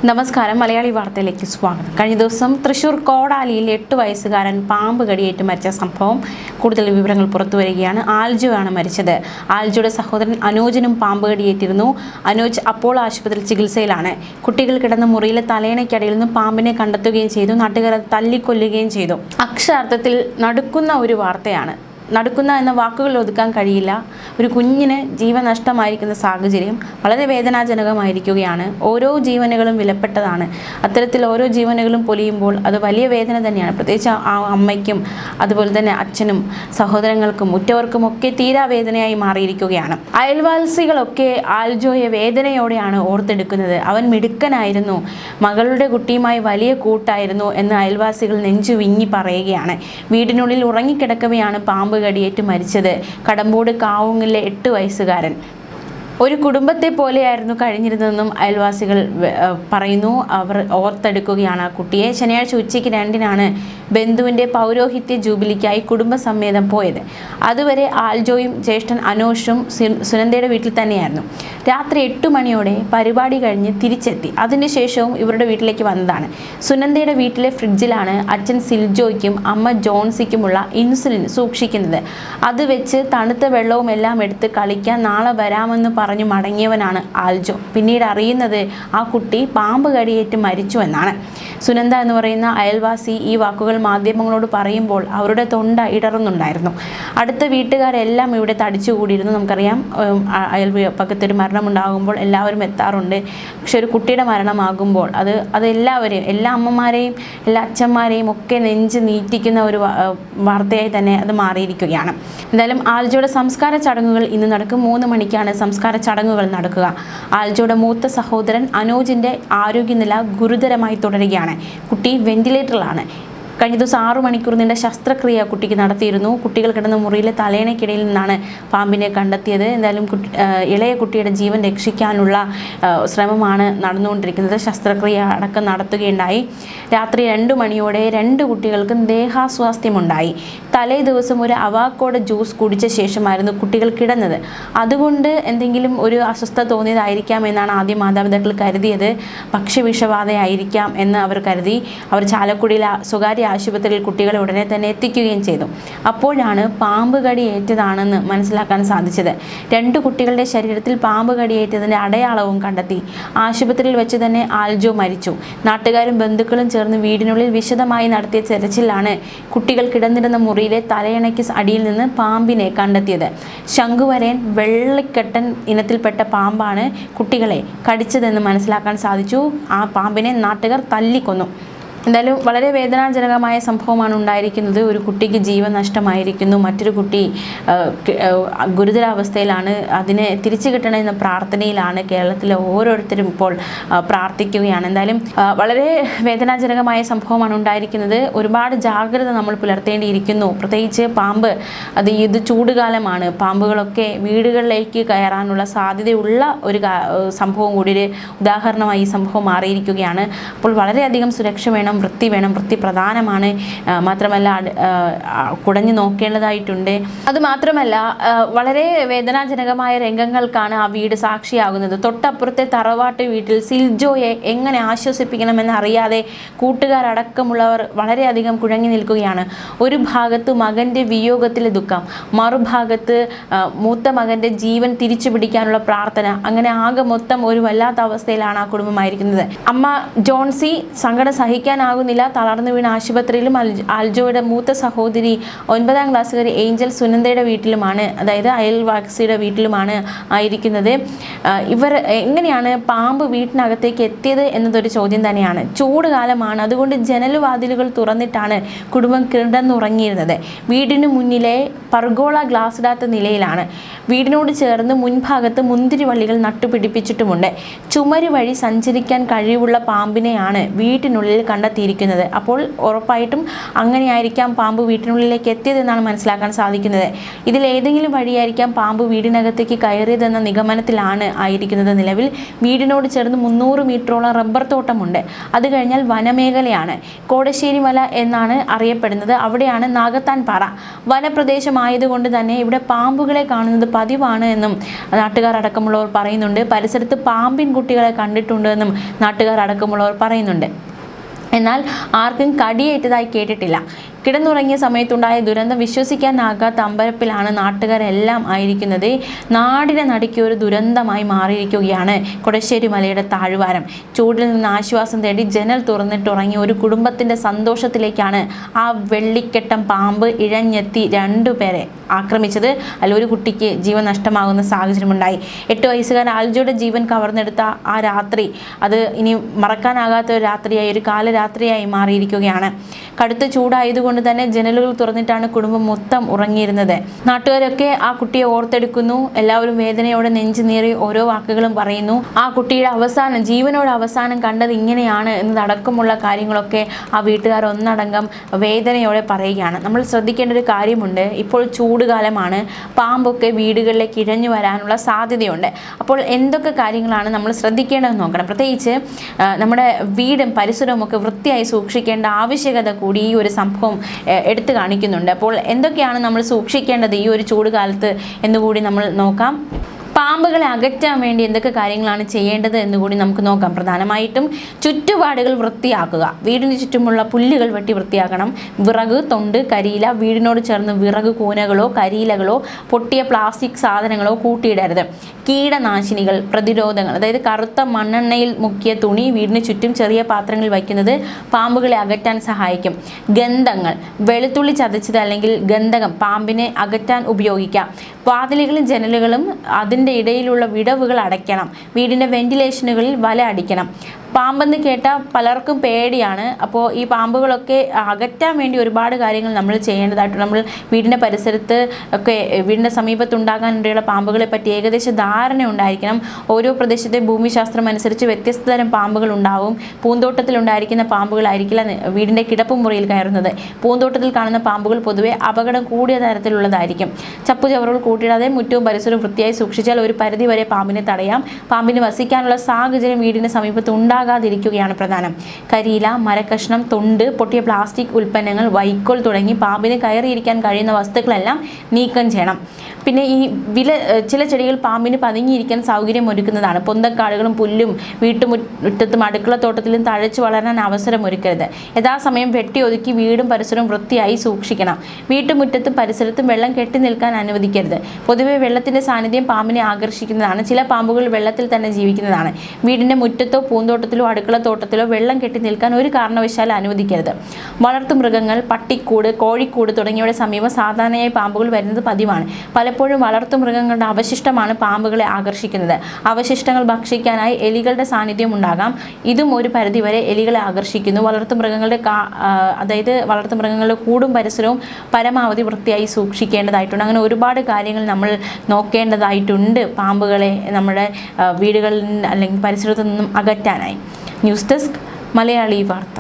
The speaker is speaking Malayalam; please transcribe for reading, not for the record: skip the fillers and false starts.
നമസ്കാരം. മലയാളി വാർത്തയിലേക്ക് സ്വാഗതം. കഴിഞ്ഞ ദിവസം തൃശൂർ കോടാലിയിൽ 8 വയസ്സുകാരൻ പാമ്പ് കടിയേറ്റ് മരിച്ച സംഭവം കൂടുതൽ വിവരങ്ങൾ പുറത്തുവരികയാണ്. ആൽജോ ആണ് മരിച്ചത്. ആൽജോയുടെ സഹോദരൻ അനോജിനും പാമ്പ് കടിയേറ്റിരുന്നു. അനോജ് അപ്പോളോ ആശുപത്രിയിൽ ചികിത്സയിലാണ്. കുട്ടികൾ കിടന്ന മുറിയിലെ തലയണയ്ക്കടിയിൽ നിന്ന് പാമ്പിനെ കണ്ടെത്തുകയും ചെയ്തു. നാട്ടുകാർ തല്ലിക്കൊല്ലുകയും ചെയ്തു. അക്ഷരാർത്ഥത്തിൽ നടുക്കുന്ന ഒരു വാർത്തയാണ്. നടുക്കുന്ന എന്ന വാക്കുകൾ ഒതുക്കാൻ കഴിയില്ല. ഒരു കുഞ്ഞിന് ജീവനഷ്ടമായിരിക്കുന്ന സാഹചര്യം വളരെ വേദനാജനകമായിരിക്കുകയാണ്. ഓരോ ജീവനുകളും വിലപ്പെട്ടതാണ്. അത്തരത്തിൽ ഓരോ ജീവനുകളും പൊലിയുമ്പോൾ അത് വലിയ വേദന തന്നെയാണ്. പ്രത്യേകിച്ച് ആ അമ്മയ്ക്കും അതുപോലെ തന്നെ അച്ഛനും സഹോദരങ്ങൾക്കും ഉറ്റവർക്കും ഒക്കെ തീരാ വേദനയായി മാറിയിരിക്കുകയാണ്. അയൽവാസികളൊക്കെ ആൽജോയെ വേദനയോടെയാണ് ഓർത്തെടുക്കുന്നത്. അവൻ മിടുക്കനായിരുന്നു, മകളുടെ കുട്ടിയുമായി വലിയ കൂട്ടായിരുന്നു എന്ന് അയൽവാസികൾ നെഞ്ചു വിങ്ങി പറയുകയാണ്. വീടിനുള്ളിൽ ഉറങ്ങിക്കിടക്കവെയാണ് പാമ്പ് കടിയേറ്റ് മരിച്ചത്. കടമ്പോട് കാവുങ്ങിലെ 8 വയസ്സുകാരൻ. ഒരു കുടുംബത്തെ പോലെയായിരുന്നു കഴിഞ്ഞിരുന്നതെന്നും അയൽവാസികൾ പറയുന്നു. അവർ ഓർത്തെടുക്കുകയാണ് ആ കുട്ടിയെ. ശനിയാഴ്ച ഉച്ചയ്ക്ക് 2-നാണ് ബന്ധുവിൻ്റെ പൗരോഹിത്യ ജൂബിലിക്കായി കുടുംബസമേതം പോയത്. അതുവരെ ആൽജോയും ജ്യേഷ്ഠൻ അനോഷും സുനന്ദയുടെ വീട്ടിൽ തന്നെയായിരുന്നു. രാത്രി 8 മണിയോടെ പരിപാടി കഴിഞ്ഞ് തിരിച്ചെത്തി. അതിനുശേഷവും ഇവരുടെ വീട്ടിലേക്ക് വന്നതാണ്. സുനന്ദയുടെ വീട്ടിലെ ഫ്രിഡ്ജിലാണ് അച്ഛൻ സിൽജോയ്ക്കും അമ്മ ജോൺസിക്കുമുള്ള ഇൻസുലിൻ സൂക്ഷിക്കുന്നത്. അത് വെച്ച് തണുത്ത വെള്ളവും എല്ലാം എടുത്ത് കളിക്കാൻ നാളെ വരാമെന്ന് പറഞ്ഞു മടങ്ങിയവനാണ് ആൽജോ. പിന്നീട് അറിയുന്നത് ആ കുട്ടി പാമ്പ് കടിയേറ്റ് മരിച്ചു എന്നാണ്. സുനന്ദ എന്ന് പറയുന്ന അയൽവാസി ഈ വാക്കുകൾ മാധ്യമങ്ങളോട് പറയുമ്പോൾ അവരുടെ തൊണ്ട ഇടറുന്നുണ്ടായിരുന്നു. അടുത്ത വീട്ടുകാരെല്ലാം ഇവിടെ തടിച്ചുകൂടിയിരുന്നു. നമുക്കറിയാം, അയൽപക്കത്തൊരു മരണമുണ്ടാകുമ്പോൾ എല്ലാവരും എത്താറുണ്ട്. പക്ഷെ ഒരു കുട്ടിയുടെ മരണമാകുമ്പോൾ അത് എല്ലാവരെയും, എല്ലാ അമ്മമാരെയും എല്ലാ അച്ഛന്മാരെയും ഒക്കെ നെഞ്ച് നീറ്റിക്കുന്ന ഒരു വാർത്തയായി തന്നെ അത് മാറിയിരിക്കുകയാണ്. എന്തായാലും ആൽജോയുടെ സംസ്കാര ചടങ്ങുകൾ ഇന്ന് നടക്കും. 3 മണിക്കാണ് സംസ്കാര ചടങ്ങുകൾ നടക്കുക. ആൽജോയുടെ മൂത്ത സഹോദരൻ അനോജിൻ്റെ ആരോഗ്യനില ഗുരുതരമായി തുടരുകയാണ്. കുട്ടി വെന്റിലേറ്ററിലാണ്. കഴിഞ്ഞ ദിവസം 6 മണിക്കൂർ നീണ്ട ശസ്ത്രക്രിയ കുട്ടിക്ക് നടത്തിയിരുന്നു. കുട്ടികൾ കിടന്ന മുറിയിലെ തലയണയ്ക്കിടയിൽ നിന്നാണ് പാമ്പിനെ കണ്ടെത്തിയത്. എന്തായാലും ഇളയ കുട്ടിയുടെ ജീവൻ രക്ഷിക്കാനുള്ള ശ്രമമാണ് നടന്നുകൊണ്ടിരിക്കുന്നത്. ശസ്ത്രക്രിയ അടക്കം നടത്തുകയുണ്ടായി. രാത്രി 2 മണിയോടെ 2 കുട്ടികൾക്കും ദേഹാസ്വാസ്ഥ്യമുണ്ടായി. തലേ ദിവസം ഒരു അവാക്കോട ജ്യൂസ് കുടിച്ച ശേഷമായിരുന്നു കുട്ടികൾ കിടന്നത്. അതുകൊണ്ട് എന്തെങ്കിലും ഒരു അസ്വസ്ഥത തോന്നിയതായിരിക്കാം എന്നാണ് ആദ്യം മാതാപിതാക്കൾ കരുതിയത്. ഭക്ഷ്യവിഷബാധയായിരിക്കാം എന്ന് അവർ കരുതി. അവർ ചാലക്കുടിയിലെ സ്വകാര്യ ആശുപത്രിയിൽ കുട്ടികളെ ഉടനെ തന്നെ എത്തിക്കുകയും ചെയ്തു. അപ്പോഴാണ് പാമ്പ് കടിയേറ്റതാണെന്ന് മനസ്സിലാക്കാൻ സാധിച്ചത്. 2 കുട്ടികളുടെ ശരീരത്തിൽ പാമ്പ് കടിയേറ്റതിൻ്റെ അടയാളവും കണ്ടെത്തി. ആശുപത്രിയിൽ വെച്ച് തന്നെ ആൽജോ മരിച്ചു. നാട്ടുകാരും ബന്ധുക്കളും ചേർന്ന് വീടിനുള്ളിൽ വിശദമായി നടത്തിയ തെരച്ചിലാണ് കുട്ടികൾ കിടന്നിരുന്ന മുറിയിലെ തലയണയ്ക്ക് അടിയിൽ നിന്ന് പാമ്പിനെ കണ്ടെത്തിയത്. ശംഖുവരയൻ വെള്ളിക്കെട്ടൻ ഇനത്തിൽപ്പെട്ട പാമ്പാണ് കുട്ടികളെ കടിച്ചതെന്ന് മനസ്സിലാക്കാൻ സാധിച്ചു. ആ പാമ്പിനെ നാട്ടുകാർ തല്ലിക്കൊന്നു. എന്തായാലും വളരെ വേദനാജനകമായ സംഭവമാണ് ഉണ്ടായിരിക്കുന്നത്. ഒരു കുട്ടിക്ക് ജീവൻ നഷ്ടമായിരിക്കുന്നു. മറ്റൊരു കുട്ടി ഗുരുതരാവസ്ഥയിലാണ്. അതിനെ തിരിച്ചു കിട്ടണമെന്ന പ്രാർത്ഥനയിലാണ് കേരളത്തിലെ ഓരോരുത്തരും ഇപ്പോൾ പ്രാർത്ഥിക്കുകയാണ്. എന്തായാലും വളരെ വേദനാജനകമായ സംഭവമാണ് ഉണ്ടായിരിക്കുന്നത്. ഒരുപാട് ജാഗ്രത നമ്മൾ പുലർത്തേണ്ടിയിരിക്കുന്നു. പ്രത്യേകിച്ച് പാമ്പ്, ഇത് ചൂടുകാലമാണ്. പാമ്പുകളൊക്കെ വീടുകളിലേക്ക് കയറാനുള്ള സാധ്യതയുള്ള ഒരു സംഭവം കൂടി ഒരു ഉദാഹരണമായി ഈ സംഭവം മാറിയിരിക്കുകയാണ്. അപ്പോൾ വളരെയധികം സുരക്ഷ വേണം, വൃത്തി വേണം. വൃത്തി പ്രധാനമാണ്. മാത്രമല്ല കുടഞ്ഞു നോക്കേണ്ടതായിട്ടുണ്ട്. അതുമാത്രമല്ല വളരെ വേദനാജനകമായ രംഗങ്ങൾക്കാണ് ആ വീട് സാക്ഷിയാകുന്നത്. തൊട്ടപ്പുറത്തെ തറവാട്ട് വീട്ടിൽ സിൽജോയെ എങ്ങനെ ആശ്വസിപ്പിക്കണമെന്ന് അറിയാതെ കൂട്ടുകാരടക്കമുള്ളവർ വളരെയധികം കുഴങ്ങി നിൽക്കുകയാണ്. ഒരു ഭാഗത്ത് മകൻ്റെ വിയോഗത്തിലെ ദുഃഖം, മറുഭാഗത്ത് മൂത്ത മകൻ്റെ ജീവൻ തിരിച്ചു പിടിക്കാനുള്ള പ്രാർത്ഥന. അങ്ങനെ ആകെ മൊത്തം ഒരു വല്ലാത്ത അവസ്ഥയിലാണ് ആ കുടുംബമായിരിക്കുന്നത്. അമ്മ ജോൺസി സങ്കടം സഹിക്കാനാകുന്നില്ല. തളർന്നു വീണ ആശുപത്രിയിലും ആൽജോയുടെ മൂത്ത സഹോദരി 9ാം ക്ലാസ്സുകാരി ഏഞ്ചൽ സുനന്ദയുടെ വീട്ടിലുമാണ്, അതായത് അയൽവാസിയുടെ വീട്ടിലുമാണ് ആയിരിക്കുന്നത്. ഇവർ എങ്ങനെയാണ് പാമ്പ് വീട്ടിനകത്തേക്ക് എത്തിയത് എന്നതൊരു ചോദ്യം തന്നെയാണ്. ചൂട് കാലമാണ്, അതുകൊണ്ട് ജനലുവാതിലുകൾ തുറന്നിട്ടാണ് കുടുംബം കിടന്നുറങ്ങിയിരുന്നത്. വീടിന് മുന്നിലെ പർഗോള ഗ്ലാസ് ഇടാത്ത നിലയിലാണ്. വീടിനോട് ചേർന്ന് മുൻഭാഗത്ത് മുന്തിരിവള്ളികൾ നട്ടുപിടിപ്പിച്ചിട്ടുമുണ്ട്. ചുമര് വഴി സഞ്ചരിക്കാൻ കഴിവുള്ള പാമ്പിനെയാണ് വീട്ടിനുള്ളിൽ കണ്ടെത്തിയത് കണ്ടെത്തിയിരിക്കുന്നത്. അപ്പോൾ ഉറപ്പായിട്ടും അങ്ങനെയായിരിക്കാം പാമ്പ് വീട്ടിനുള്ളിലേക്ക് എത്തിയതെന്നാണ് മനസ്സിലാക്കാൻ സാധിക്കുന്നത്. ഇതിലേതെങ്കിലും വഴിയായിരിക്കാം പാമ്പ് വീടിനകത്തേക്ക് കയറിയതെന്ന നിഗമനത്തിലാണ് ആയിരിക്കുന്നത്. നിലവിൽ വീടിനോട് ചേർന്ന് 300 മീറ്ററോളം റബ്ബർ തോട്ടമുണ്ട്. അത് കഴിഞ്ഞാൽ വനമേഖലയാണ്. കോടശ്ശേരി മല എന്നാണ് അറിയപ്പെടുന്നത്. അവിടെയാണ് നാഗത്താൻ പാറ. വനപ്രദേശമായതുകൊണ്ട് തന്നെ ഇവിടെ പാമ്പുകളെ കാണുന്നത് പതിവാണ് എന്നും നാട്ടുകാർ അടക്കമുള്ളവർ പറയുന്നുണ്ട്. പരിസരത്ത് പാമ്പിൻ കുട്ടികളെ കണ്ടിട്ടുണ്ട് എന്നും നാട്ടുകാർ അടക്കമുള്ളവർ പറയുന്നുണ്ട്. എന്നാൽ ആർക്കും കടിയേറ്റതായി കേട്ടിട്ടില്ല. കിടന്നുറങ്ങിയ സമയത്തുണ്ടായ ദുരന്തം വിശ്വസിക്കാനാകാത്ത അമ്പരപ്പിലാണ് നാട്ടുകാരെല്ലാം ആയിരിക്കുന്നത്. നാടിനെ നടുക്കിയ ഒരു ദുരന്തമായി മാറിയിരിക്കുകയാണ് കൊടശ്ശേരി മലയുടെ താഴ്വാരം. ചൂടിൽ നിന്ന് ആശ്വാസം തേടി ജനൽ തുറന്നിട്ടുറങ്ങിയ ഒരു കുടുംബത്തിൻ്റെ സന്തോഷത്തിലേക്കാണ് ആ വെള്ളിക്കെട്ടം പാമ്പ് ഇഴഞ്ഞെത്തി 2 പേരെ ആക്രമിച്ചത്. അതിൽ ഒരു കുട്ടിക്ക് ജീവൻ നഷ്ടമാകുന്ന സാഹചര്യമുണ്ടായി. 8 വയസ്സുകാരൻ ആൽജോയുടെ ജീവൻ കവർന്നെടുത്ത ആ രാത്രി അത് ഇനി മറക്കാനാകാത്ത ഒരു രാത്രിയായി, ഒരു കാലരാത്രിയായി മാറിയിരിക്കുകയാണ്. കടുത്ത ചൂടായതുകൊണ്ട് തന്നെ ജനലുകൾ തുറന്നിട്ടാണ് കുടുംബം മൊത്തം ഉറങ്ങിയിരുന്നത്. നാട്ടുകാരൊക്കെ ആ കുട്ടിയെ ഓർത്തെടുക്കുന്നു. എല്ലാവരും വേദനയോടെ നെഞ്ചു നീറി ഓരോ വാക്കുകളും പറയുന്നു. ആ കുട്ടിയുടെ അവസാനം, ജീവനോട് അവസാനം കണ്ടത് ഇങ്ങനെയാണ് എന്നതടക്കമുള്ള കാര്യങ്ങളൊക്കെ ആ വീട്ടുകാർ ഒന്നടങ്കം വേദനയോടെ പറയുകയാണ്. നമ്മൾ ശ്രദ്ധിക്കേണ്ട ഒരു കാര്യമുണ്ട്. ഇപ്പോൾ ചൂടുകാലമാണ്. പാമ്പൊക്കെ വീടുകളിലേക്ക് ഇഴഞ്ഞു വരാനുള്ള സാധ്യതയുണ്ട്. അപ്പോൾ എന്തൊക്കെ കാര്യങ്ങളാണ് നമ്മൾ ശ്രദ്ധിക്കേണ്ടതെന്ന് നോക്കണം. പ്രത്യേകിച്ച് നമ്മുടെ വീടും പരിസരവും ഒക്കെ വൃത്തിയായി സൂക്ഷിക്കേണ്ട ആവശ്യകത കൂടി ഈ ഒരു സംഭവം എടുത്തു കാണിക്കുന്നുണ്ട്. അപ്പോൾ എന്തൊക്കെയാണ് നമ്മൾ സൂക്ഷിക്കേണ്ടത് ഈ ഒരു ചൂടുകാലത്ത് എന്നുകൂടി നമ്മൾ നോക്കാം. പാമ്പുകളെ അകറ്റാൻ വേണ്ടി എന്തൊക്കെ കാര്യങ്ങളാണ് ചെയ്യേണ്ടത് എന്നുകൂടി നമുക്ക് നോക്കാം. പ്രധാനമായിട്ടും ചുറ്റുപാടുകൾ വൃത്തിയാക്കുക. വീടിന് ചുറ്റുമുള്ള പുല്ലുകൾ വെട്ടി വൃത്തിയാക്കണം. വിറക്, തൊണ്ട്, കരിയില, വീടിനോട് ചേർന്ന് വിറക് കൂനകളോ കരിയിലകളോ പൊട്ടിയ പ്ലാസ്റ്റിക് സാധനങ്ങളോ കൂട്ടിയിടരുത്. കീടനാശിനികൾ, പ്രതിരോധങ്ങൾ, അതായത് കറുത്ത മണ്ണെണ്ണയിൽ മുക്കിയ തുണി വീടിന് ചുറ്റും ചെറിയ പാത്രങ്ങളിൽ വയ്ക്കുന്നത് പാമ്പുകളെ അകറ്റാൻ സഹായിക്കും. ഗന്ധങ്ങൾ, വെളുത്തുള്ളി ചതച്ചത് അല്ലെങ്കിൽ ഗന്ധകം പാമ്പിനെ അകറ്റാൻ ഉപയോഗിക്കാം. വാതിലുകളും ജനലുകളും അതിൻ്റെ ഇടയിലുള്ള വിടവുകൾ അടയ്ക്കണം. വീടിൻ്റെ വെന്റിലേഷനുകളിൽ വല അടിക്കണം. പാമ്പെന്ന് കേട്ടാൽ പലർക്കും പേടിയാണ്. അപ്പോൾ ഈ പാമ്പുകളൊക്കെ അകറ്റാൻ വേണ്ടി ഒരുപാട് കാര്യങ്ങൾ നമ്മൾ ചെയ്യേണ്ടതായിട്ട്, നമ്മൾ വീടിൻ്റെ പരിസരത്ത് ഒക്കെ വീടിൻ്റെ സമീപത്തുണ്ടാകാനിടയുള്ള പാമ്പുകളെ പറ്റി ഏകദേശ ധാരണ ഉണ്ടായിരിക്കണം. ഓരോ പ്രദേശത്തെ ഭൂമിശാസ്ത്രം അനുസരിച്ച് വ്യത്യസ്ത തരം പാമ്പുകൾ ഉണ്ടാവും. പൂന്തോട്ടത്തിൽ ഉണ്ടായിരിക്കുന്ന പാമ്പുകളായിരിക്കില്ല വീടിൻ്റെ കിടപ്പുമുറിയിൽ കയറുന്നത്. പൂന്തോട്ടത്തിൽ കാണുന്ന പാമ്പുകൾ പൊതുവെ അപകടം കൂടിയ തരത്തിലുള്ളതായിരിക്കും. ചപ്പുചവറുകൾ കൂട്ടിയിടാതെ മുറ്റവും പരിസരവും വൃത്തിയായി സൂക്ഷിച്ചാൽ ഒരു പരിധിവരെ പാമ്പിനെ തടയാം. പാമ്പിന് വസിക്കാനുള്ള സാഹചര്യം വീടിന് സമീപത്ത് ഉണ്ടാകാതിരിക്കുകയാണ് പ്രധാനം. കരിയില, മരക്കഷ്ണം, തൊണ്ട്, പൊട്ടിയ പ്ലാസ്റ്റിക് ഉൽപ്പന്നങ്ങൾ, വൈക്കോൽ തുടങ്ങി പാമ്പിന് കയറിയിരിക്കാൻ കഴിയുന്ന വസ്തുക്കളെല്ലാം നീക്കം ചെയ്യണം. പിന്നെ ഈ ചില ചെടികൾ പാമ്പിന് പതുങ്ങിയിരിക്കാൻ സൗകര്യം ഒരുക്കുന്നതാണ്. പൊന്തക്കാടുകളും പുല്ലും വീട്ടുമുറ്റത്തും അടുക്കളത്തോട്ടത്തിലും തഴച്ചു വളരാൻ അവസരമൊരുക്കരുത്. യഥാസമയം വെട്ടി ഒതുക്കി വീടും പരിസരവും വൃത്തിയായി സൂക്ഷിക്കണം. വീട്ടുമുറ്റത്തും പരിസരത്തും വെള്ളം കെട്ടി നിൽക്കാൻ അനുവദിക്കരുത്. പൊതുവെ വെള്ളത്തിൻ്റെ സാന്നിധ്യം പാമ്പിനെ ആകർഷിക്കുന്നതാണ്. ചില പാമ്പുകൾ വെള്ളത്തിൽ തന്നെ ജീവിക്കുന്നതാണ്. വീടിൻ്റെ മുറ്റത്തോ പൂന്തോട്ടത്തിലോ അടുക്കളത്തോട്ടത്തിലോ വെള്ളം കെട്ടി നിൽക്കാൻ ഒരു കാരണവശാലും അനുവദിക്കരുത്. വളർത്തുമൃഗങ്ങൾ, പട്ടിക്കൂട്, കോഴിക്കൂട് തുടങ്ങിയവയുടെ സമീപം സാധാരണയായി പാമ്പുകൾ വരുന്നത് പതിവാണ്. പലപ്പോഴും വളർത്തുമൃഗങ്ങളുടെ അവശിഷ്ടമാണ് പാമ്പുകളെ ആകർഷിക്കുന്നത്. അവശിഷ്ടങ്ങൾ ഭക്ഷിക്കാനായി എലികളുടെ സാന്നിധ്യം ഉണ്ടാകാം. ഇതും ഒരു പരിധിവരെ എലികളെ ആകർഷിക്കുന്നു. വളർത്തുമൃഗങ്ങളുടെ കൂടും പരിസരവും പരമാവധി വൃത്തിയായി സൂക്ഷിക്കേണ്ടതായിട്ടുണ്ട്. അങ്ങനെ ഒരുപാട് കാര്യങ്ങൾ നമ്മൾ നോക്കേണ്ടതായിട്ടുണ്ട് പാമ്പുകളെ നമ്മുടെ വീടുകളിൽ അല്ലെങ്കിൽ പരിസരത്തു നിന്നും അകറ്റാനായി. ന്യൂസ് ഡെസ്ക്, മലയാളി വാർത്ത.